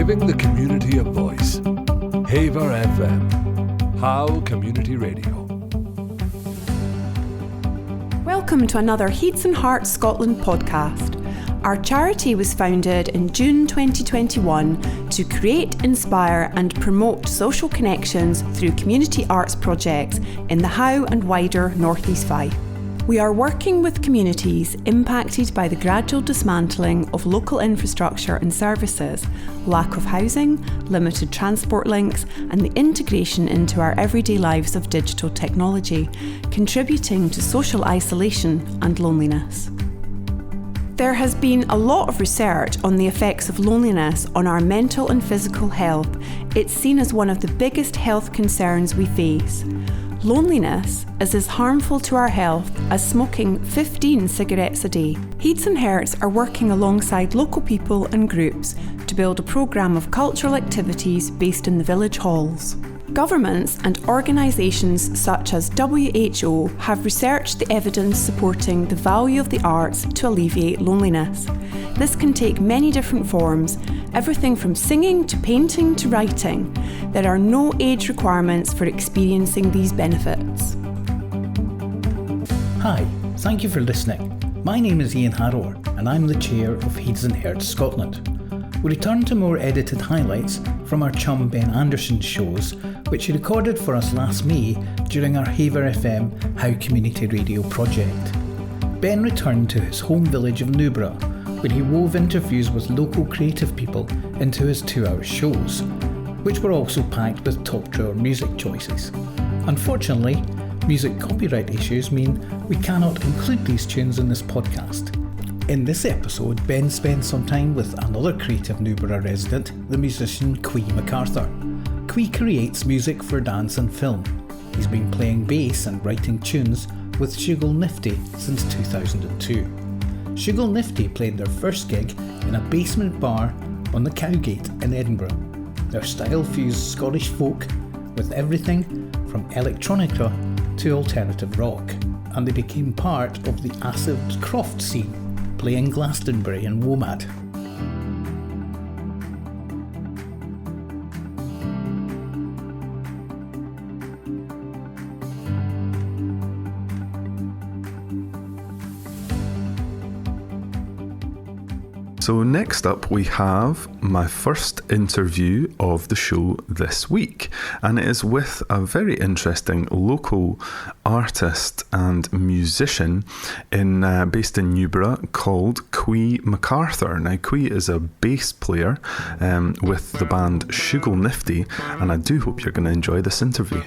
Giving the community a voice. Haiver FM. Howe Community Radio. Welcome to another Heeds and Hearts Scotland podcast. Our charity was founded in June 2021 to create, inspire and promote social connections through community arts projects in the Howe and wider North East Fife. We are working with communities impacted by the gradual dismantling of local infrastructure and services, lack of housing, limited transport links, and the integration into our everyday lives of digital technology, contributing to social isolation and loneliness. There has been a lot of research on the effects of loneliness on our mental and physical health. It's seen as one of the biggest health concerns we face. Loneliness is as harmful to our health as smoking 15 cigarettes a day. Heeds and Hearts are working alongside local people and groups to build a programme of cultural activities based in the village halls. Governments and organisations such as WHO have researched the evidence supporting the value of the arts to alleviate loneliness. This can take many different forms, everything from singing to painting to writing. There are no age requirements for experiencing these benefits. Hi, thank you for listening. My name is Ian Harrower and I'm the chair of Heeds and Hearts Scotland. We return to more edited highlights from our chum Ben Anderson's shows, which he recorded for us last May during our Haiver FM Howe Community Radio project. Ben returned to his home village of Newburgh, where he wove interviews with local creative people into his 2-hour shows, which were also packed with top-drawer music choices. Unfortunately, music copyright issues mean we cannot include these tunes in this podcast. In this episode, Ben spends some time with another creative Newburgh resident, the musician Quee Macarthur. Quee creates music for dance and film. He's been playing bass and writing tunes with Shooglenifty since 2002. Shooglenifty played their first gig in a basement bar on the Cowgate in Edinburgh. Their style fused Scottish folk with everything from electronica to alternative rock, and they became part of the acid croft scene, playing Glastonbury and Womad. So next up we have my first interview of the show this week, and it is with a very interesting local artist and musician based in Newburgh called Quee Macarthur. Now Quee is a bass player with the band Shooglenifty, and I do hope you're going to enjoy this interview.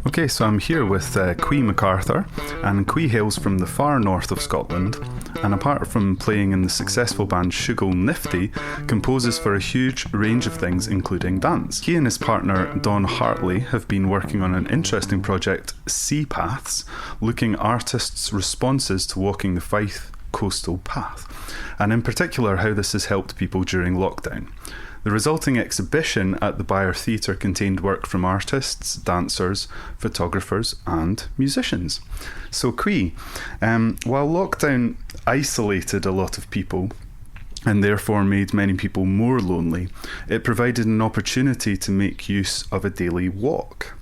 Okay, so I'm here with Quee Macarthur, and Quee hails from the far north of Scotland, and apart from playing in the successful band Shooglenifty, composes for a huge range of things including dance. He and his partner Don Hartley have been working on an interesting project, Sea Paths, looking at artists' responses to walking the Fife coastal path, and in particular how this has helped people during lockdown. The resulting exhibition at the Byre Theatre contained work from artists, dancers, photographers and musicians. So Quee, while lockdown isolated a lot of people and therefore made many people more lonely, it provided an opportunity to make use of a daily walk.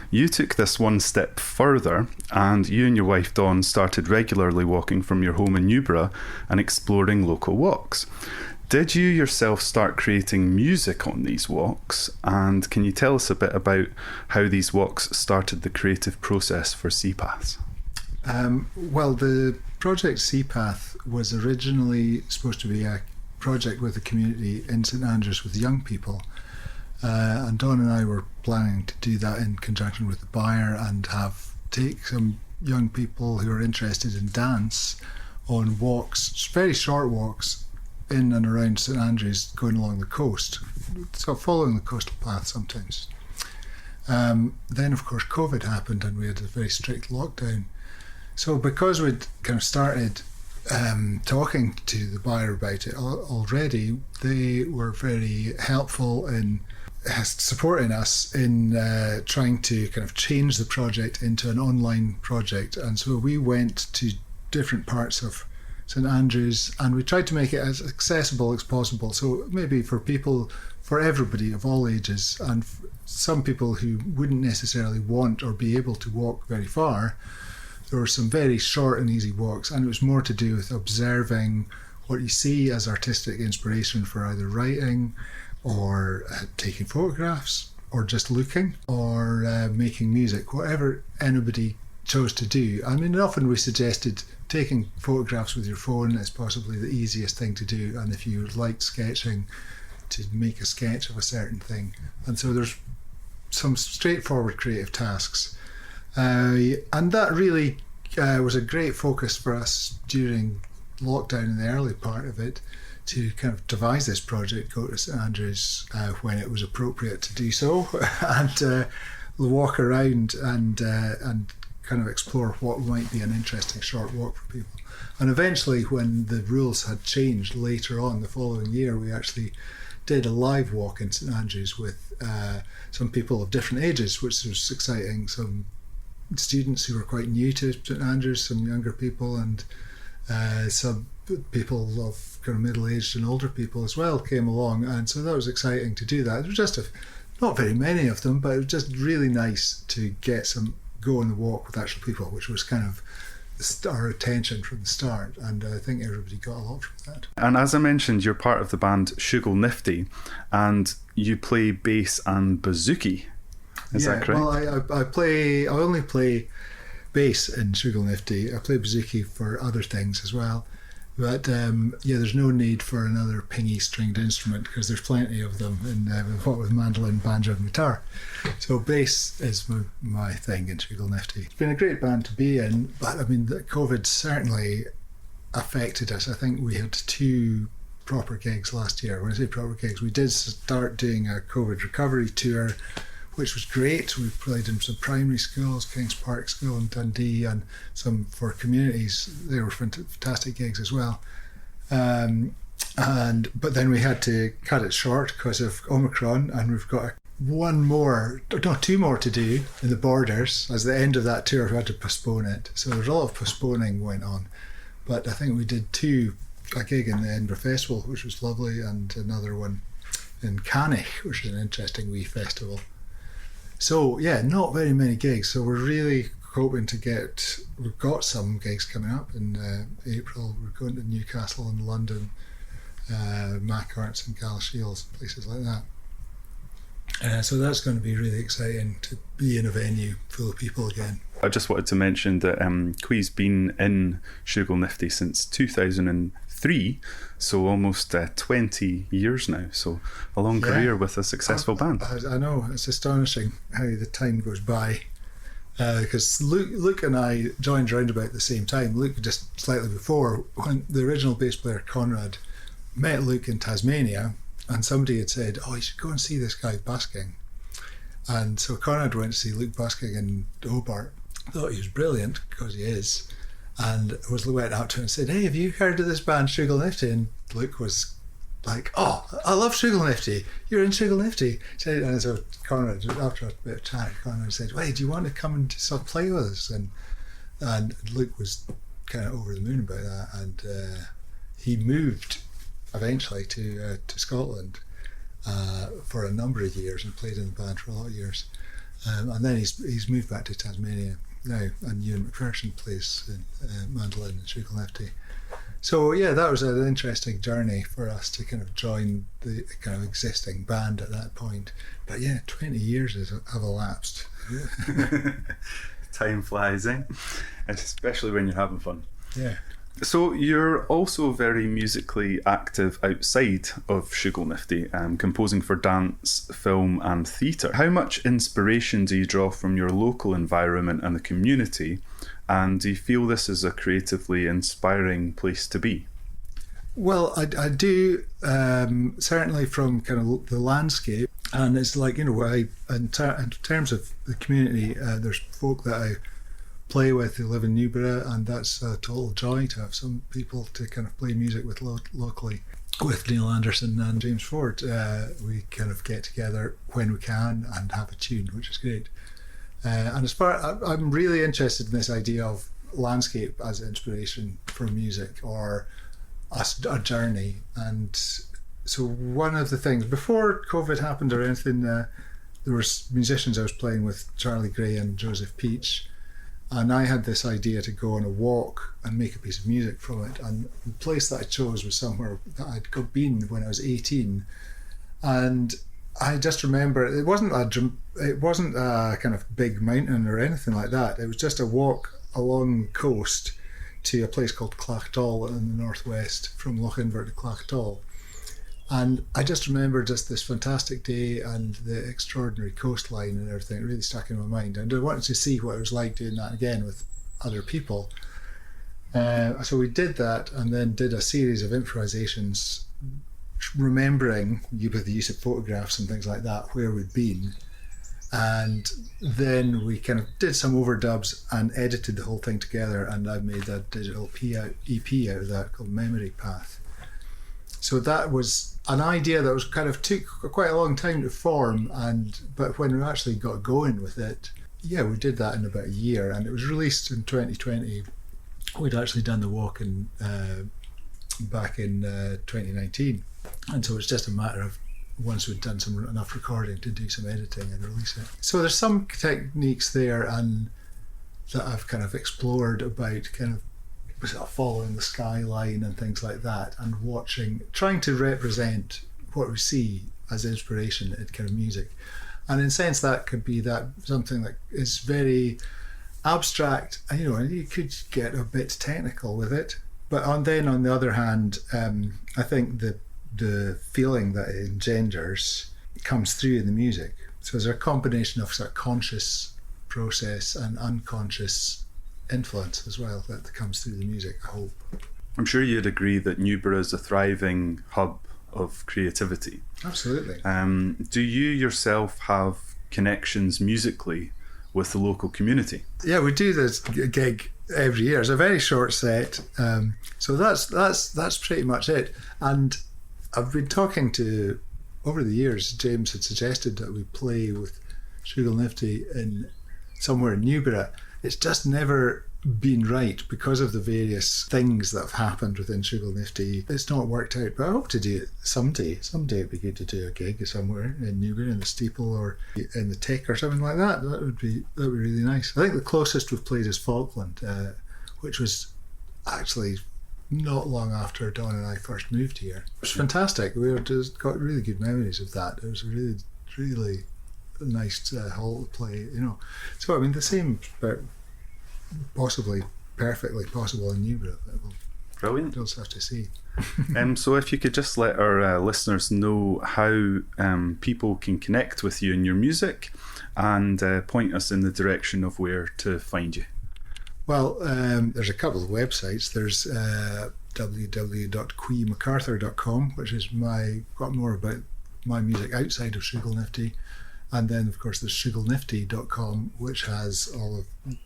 You took this one step further, and you and your wife Dawn started regularly walking from your home in Newburgh and exploring local walks. Did you yourself start creating music on these walks? And can you tell us a bit about how these walks started the creative process for Sea Paths? Well, the project Sea Path was originally supposed to be a project with the community in St Andrews with young people. And Dawn and I were planning to do that in conjunction with the Byre and take some young people who are interested in dance on walks, very short walks, in and around St Andrews, going along the coast, so following the coastal path sometimes. Then of course COVID happened and we had a very strict lockdown. So because we'd kind of started talking to the Byre about it already, they were very helpful in supporting us in trying to kind of change the project into an online project. And so we went to different parts of St Andrews and we tried to make it as accessible as possible. So maybe for everybody of all ages, and some people who wouldn't necessarily want or be able to walk very far, there were some very short and easy walks, and it was more to do with observing what you see as artistic inspiration for either writing or taking photographs or just looking or making music, whatever anybody chose to do. I mean, often we suggested taking photographs with your phone is possibly the easiest thing to do, and if you like sketching, to make a sketch of a certain thing. And so there's some straightforward creative tasks. And that really was a great focus for us during lockdown in the early part of it, to kind of devise this project, go to St Andrews when it was appropriate to do so, and walk around and kind of explore what might be an interesting short walk for people. And eventually, when the rules had changed later on the following year, we actually did a live walk in St Andrews with some people of different ages, which was exciting. Some students who were quite new to St Andrews, some younger people, and some people of kind of middle-aged and older people as well came along, and so that was exciting to do that. It was just not very many of them, but it was just really nice to go on the walk with actual people, which was kind of our attention from the start, and I think everybody got a lot from that. And as I mentioned, you're part of the band Shooglenifty, and you play bass and bouzouki. Is that correct? Well, I only play bass in Shooglenifty. I play bouzouki for other things as well, but there's no need for another pingy stringed instrument because there's plenty of them with mandolin, banjo and guitar. So bass is my thing in Shooglenifty. It's been a great band to be in, but I mean COVID certainly affected us. I think we had 2 proper gigs last year. When I say proper gigs, we did start doing a COVID recovery tour, which was great. We played in some primary schools, Kings Park School in Dundee, and some for communities. They were fantastic gigs as well. But then we had to cut it short because of Omicron, and we've got 2 more to do in the Borders. As the end of that tour, we had to postpone it. So there's a lot of postponing went on. But I think we did a gig in the Edinburgh Festival, which was lovely, and another one in Canich, which is an interesting wee festival. So yeah, not very many gigs. So we're really hoping we've got some gigs coming up in April. We're going to Newcastle and London, Macarthur and Galashiels, places like that. So that's going to be really exciting to be in a venue full of people again. I just wanted to mention that Quee's been in Shooglenifty since 2003, so almost 20 years now. So a long career with a successful band. I know, it's astonishing how the time goes by. Because Luke and I joined around about the same time. Luke just slightly before, when the original bass player Conrad met Luke in Tasmania, and somebody had said, "Oh, you should go and see this guy busking." And so Conrad went to see Luke busking in Hobart. Thought he was brilliant, because he is, and went out to him and said, "Hey, have you heard of this band Shooglenifty?" And Luke was like, "Oh, I love Shooglenifty. You're in Shooglenifty." And so Conrad, after a bit of chat, Conrad said, "Wait, do you want to come and sort of play with us?" And Luke was kind of over the moon about that, and he moved eventually to Scotland for a number of years and played in the band for a lot of years, and then he's moved back to Tasmania now, and Ewan McPherson plays mandolin in Shooglenifty. So yeah, that was an interesting journey for us to kind of join the kind of existing band at that point. But yeah, 20 years have elapsed. Time flies, eh? Especially when you're having fun. Yeah. So you're also very musically active outside of Shooglenifty, composing for dance, film and theatre. How much inspiration do you draw from your local environment and the community, and do you feel this is a creatively inspiring place to be? Well, I do, certainly from kind of the landscape, and it's like, in terms of the community, there's folk that I play with who live in Newburgh, and that's a total joy to have some people to kind of play music with locally. with Neil Anderson and James Ford. We kind of get together when we can and have a tune, which is great. And I'm really interested in this idea of landscape as inspiration for music or a journey. And so one of the things, before COVID happened or anything, there were musicians I was playing with, Charlie Gray and Joseph Peach, and I had this idea to go on a walk and make a piece of music from it. And the place that I chose was somewhere that I'd been when I was 18, and I just remember it wasn't a kind of big mountain or anything like that. It was just a walk along the coast to a place called Clachtall in the northwest, from Lochinver to Clachtall. And I just remember just this fantastic day and the extraordinary coastline and everything. It really stuck in my mind. And I wanted to see what it was like doing that again with other people. So we did that, and then did a series of improvisations, remembering, with the use of photographs and things like that, where we'd been. And then we kind of did some overdubs and edited the whole thing together, and I made a digital EP out of that called Memory Path. So that was an idea that was kind of took quite a long time to form, but when we actually got going with it, we did that in about a year, and it was released in 2020. We'd actually done the walk back in 2019, and so it's just a matter of once we'd done enough recording to do some editing and release it. So there's some techniques there and that I've kind of explored about kind of following the skyline and things like that, and trying to represent what we see as inspiration in kind of music. And in a sense that could be that something that is very abstract, and you could get a bit technical with it, but then on the other hand, I think the feeling that it engenders comes through in the music. So there's a combination of sort of conscious process and unconscious influence as well that comes through the music, I hope. I'm sure you'd agree that Newburgh is a thriving hub of creativity. Absolutely. Do you yourself have connections musically with the local community? Yeah, we do this gig every year. It's a very short set, so that's pretty much it. And I've been talking to, over the years, James had suggested that we play with Shooglenifty somewhere in Newburgh. It's just never been right because of the various things that have happened within Shooglenifty. It's not worked out, but I hope to do it someday. Someday it'd be good to do a gig somewhere in Newburgh, in the Steeple or in the Tick or something like that. That would be really nice. I think the closest we've played is Falkland, which was actually not long after Dawn and I first moved here. It was fantastic. We just got really good memories of that. It was a really, really nice hall to play, So I mean, the same, but possibly perfectly possible in Newburgh. Brilliant. We'll just have to see. So if you could just let our listeners know how people can connect with you and your music, and point us in the direction of where to find you. Well, there's a couple of websites. There's www.queemacarthur.com, which is got more about my music outside of Shooglenifty. And then, of course, there's Shooglenifty.com, which has all of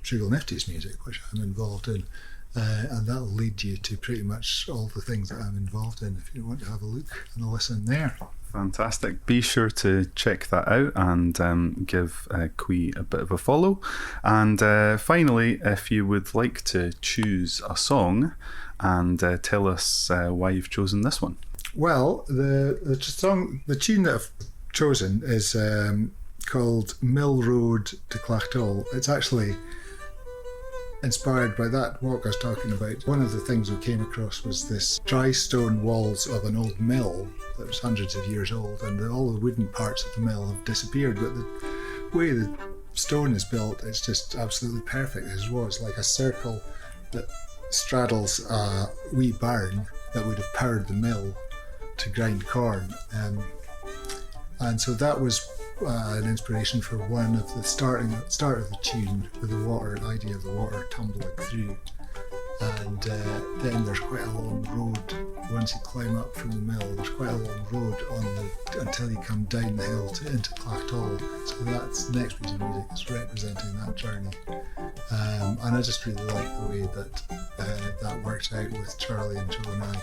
Shooglenifty's music, which I'm involved in. And that'll lead you to pretty much all the things that I'm involved in if you want to have a look and a listen there. Fantastic. Be sure to check that out and give Quee a bit of a follow. And finally, if you would like to choose a song and tell us why you've chosen this one. Well, the tune that I've chosen is called Mill Road to Clachtall. It's actually inspired by that walk I was talking about. One of the things we came across was this dry stone walls of an old mill that was hundreds of years old, and all the wooden parts of the mill have disappeared, but the way the stone is built, it's just absolutely perfect. It was like a circle that straddles a wee barn that would have powered the mill to grind corn, and so that was an inspiration for one of the start of the tune, with the idea of the water tumbling through. And then there's quite a long road. Once you climb up from the mill, there's quite a long road until you come down the hill into Clachtall. So that's the next piece of music is representing that journey. And I just really like the way that that works out with Charlie and Joe and I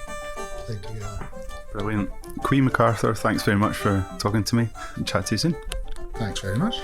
playing together. Brilliant. Quee Macarthur, thanks very much for talking to me. Chat to you soon. Thanks very much.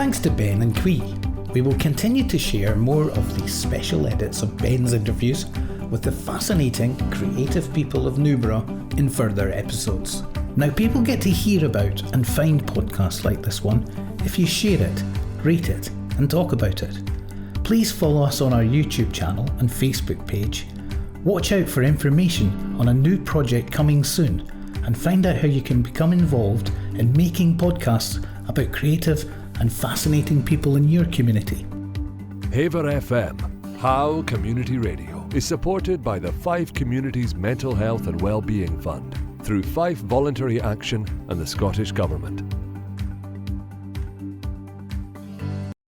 Thanks to Ben and Quee. We will continue to share more of these special edits of Ben's interviews with the fascinating, creative people of Newburgh in further episodes. Now, people get to hear about and find podcasts like this one if you share it, rate it, and talk about it. Please follow us on our YouTube channel and Facebook page. Watch out for information on a new project coming soon, and find out how you can become involved in making podcasts about creative and fascinating people in your community. Haiver FM, Howe Community Radio, is supported by the Five Communities Mental Health and Wellbeing Fund through Fife Voluntary Action and the Scottish Government.